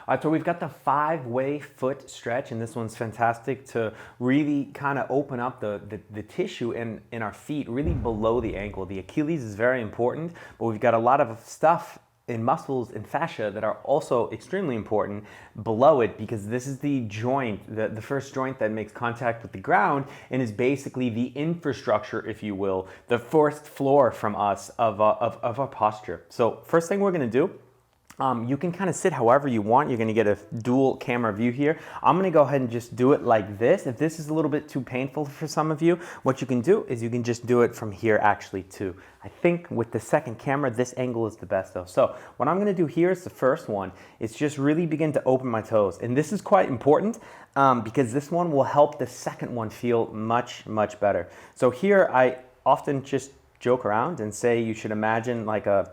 All right, so we've got the 5-way foot stretch, and this one's fantastic to really kind of open up the tissue in our feet, really below the ankle. The Achilles is very important, but we've got a lot of stuff in muscles and fascia that are also extremely important below it, because this is the joint, the first joint that makes contact with the ground and is basically the infrastructure, if you will, the first floor from us of our posture. So first thing we're gonna do, you can kind of sit however you want. You're going to get a dual camera view here. I'm going to go ahead and just do it like this. If this is a little bit too painful for some of you, what you can do is you can just do it from here actually too. I think with the second camera, this angle is the best though. So what I'm going to do here is the first one. It's just really begin to open my toes. And this is quite important because this one will help the second one feel much, much better. So here I often just joke around and say you should imagine like a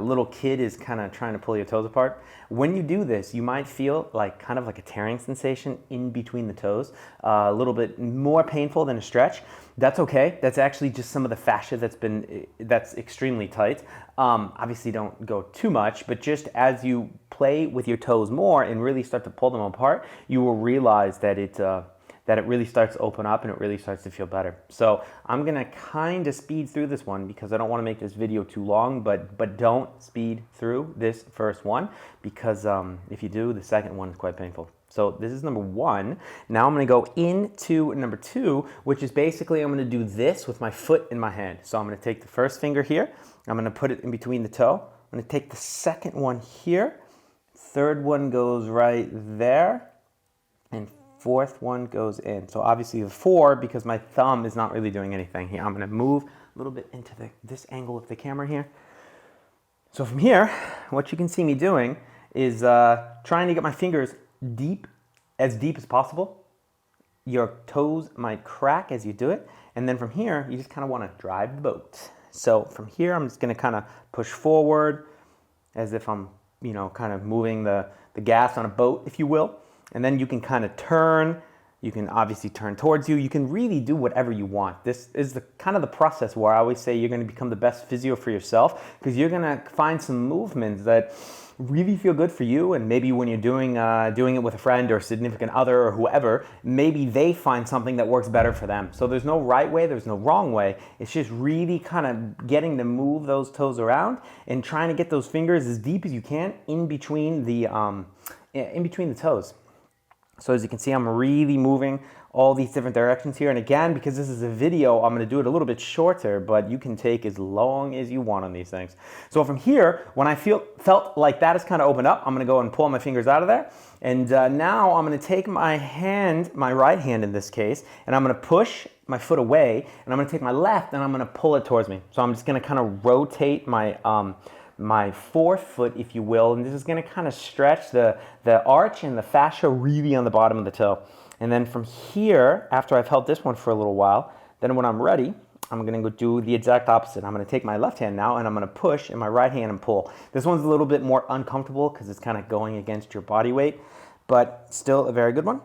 little kid is kind of trying to pull your toes apart. When you do this, you might feel like kind of like a tearing sensation in between the toes, a little bit more painful than a stretch. That's okay. That's actually just some of the fascia that's extremely tight. Obviously don't go too much, but just as you play with your toes more and really start to pull them apart, you will realize that it really starts to open up and it really starts to feel better. So I'm gonna kind of speed through this one because I don't wanna make this video too long, but don't speed through this first one because if you do, the second one is quite painful. So this is number one. Now I'm gonna go into number two, which is basically I'm gonna do this with my foot in my hand. So I'm gonna take the first finger here, I'm gonna put it in between the toe. I'm gonna take the second one here, third one goes right there, and fourth one goes in. So obviously the 4, because my thumb is not really doing anything here. I'm gonna move a little bit into this angle of the camera here. So from here, what you can see me doing is trying to get my fingers as deep as possible. Your toes might crack as you do it. And then from here, you just kind of want to drive the boat. So from here, I'm just gonna kind of push forward as if I'm, kind of moving the gas on a boat, if you will. And then you can kind of turn. You can obviously turn towards you. You can really do whatever you want. This is the kind of the process where I always say you're going to become the best physio for yourself, because you're going to find some movements that really feel good for you. And maybe when you're doing it with a friend or a significant other or whoever, maybe they find something that works better for them. So there's no right way, there's no wrong way. It's just really kind of getting to move those toes around and trying to get those fingers as deep as you can in between the toes. So as you can see, I'm really moving all these different directions here. And again, because this is a video, I'm gonna do it a little bit shorter, but you can take as long as you want on these things. So from here, when I felt like that is kind of opened up, I'm gonna go and pull my fingers out of there. And now I'm gonna take my hand, my right hand in this case, and I'm gonna push my foot away, and I'm gonna take my left and I'm gonna pull it towards me. So I'm just gonna kind of rotate my fourth foot, if you will, and this is going to kind of stretch the arch and the fascia really on the bottom of the toe. And then from here, after I've held this one for a little while, then when I'm ready, I'm going to go do the exact opposite. I'm going to take my left hand now and I'm going to push in my right hand and pull. This one's a little bit more uncomfortable because it's kind of going against your body weight, but still a very good one.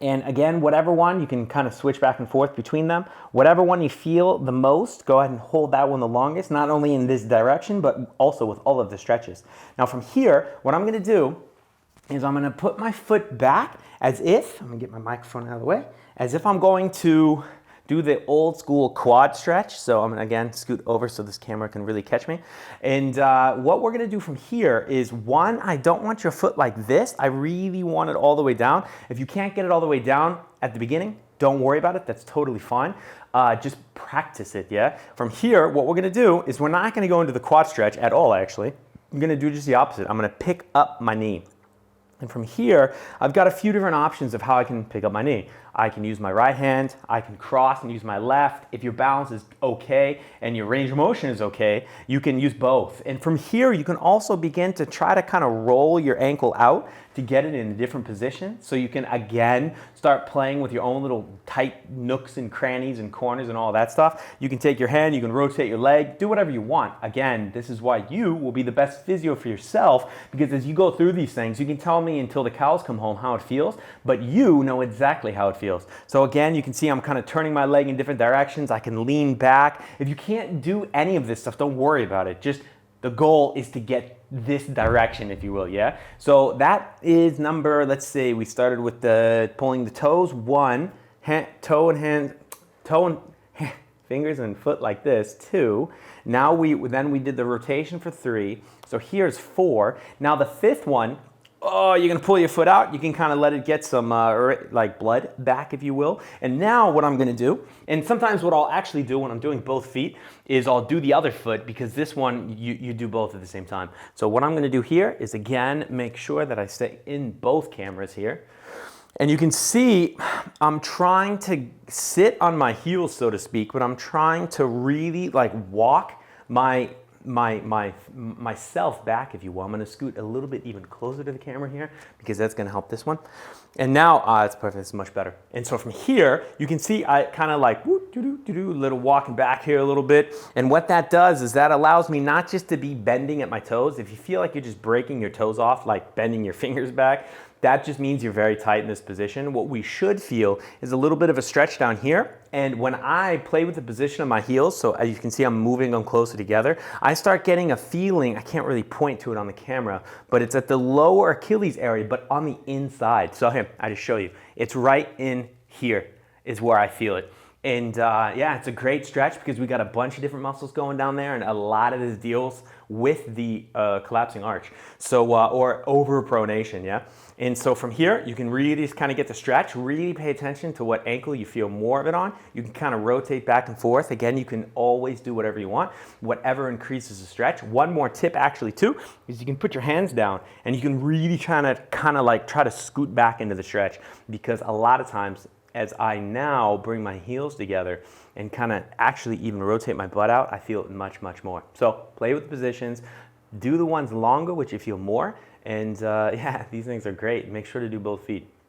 And again, whatever one, you can kind of switch back and forth between them. Whatever one you feel the most, go ahead and hold that one the longest, not only in this direction, but also with all of the stretches. Now from here, what I'm gonna do is I'm gonna put my foot back as if, I'm gonna get my microphone out of the way, as if I'm going to do the old school quad stretch. So I'm gonna again scoot over so this camera can really catch me. And what we're gonna do from here is, one, I don't want your foot like this. I really want it all the way down. If you can't get it all the way down at the beginning, don't worry about it, that's totally fine. Just practice it, yeah? From here, what we're gonna do is we're not gonna go into the quad stretch at all, actually. I'm gonna do just the opposite. I'm gonna pick up my knee. And from here, I've got a few different options of how I can pick up my knee. I can use my right hand, I can cross and use my left. If your balance is okay and your range of motion is okay, you can use both. And from here, you can also begin to try to kind of roll your ankle out to get it in a different position. So you can, again, start playing with your own little tight nooks and crannies and corners and all that stuff. You can take your hand, you can rotate your leg, do whatever you want. Again, this is why you will be the best physio for yourself, because as you go through these things, you can tell me until the cows come home how it feels, but you know exactly how it feels. So again, you can see I'm kind of turning my leg in different directions. I can lean back. If you can't do any of this stuff, don't worry about it. Just the goal is to get this direction, if you will, yeah? So that is number, let's see, we started with the pulling the toes, one, toe and fingers and foot like this, two. Now then we did the rotation for three. So here's four. Now the fifth one, oh, you're gonna pull your foot out. You can kind of let it get some like blood back, if you will. And now what I'm gonna do, and sometimes what I'll actually do when I'm doing both feet is I'll do the other foot, because this one you do both at the same time. So what I'm gonna do here is, again, make sure that I stay in both cameras here. And you can see I'm trying to sit on my heels, so to speak, but I'm trying to really like walk myself back, if you will. I'm going to scoot a little bit even closer to the camera here, because that's going to help this one. And now it's perfect. It's much better. And so from here, you can see I kind of like little walking back here a little bit. And what that does is that allows me not just to be bending at my toes. If you feel like you're just breaking your toes off, like bending your fingers back, that just means you're very tight in this position. What we should feel is a little bit of a stretch down here. And when I play with the position of my heels, so as you can see, I'm moving them closer together, I start getting a feeling, I can't really point to it on the camera, but it's at the lower Achilles area, but on the inside. So here, I just show you. It's right in here is where I feel it. And yeah, it's a great stretch because we got a bunch of different muscles going down there, and a lot of this deals with the collapsing arch, so or over pronation, yeah. And so from here, you can really just kind of get the stretch. Really pay attention to what ankle you feel more of it on. You can kind of rotate back and forth. Again, you can always do whatever you want, whatever increases the stretch. One more tip actually too is you can put your hands down and you can really kind of like try to scoot back into the stretch, because a lot of times, as I now bring my heels together and kind of actually even rotate my butt out, I feel it much, much more. So play with the positions, do the ones longer, which you feel more, and yeah, these things are great. Make sure to do both feet.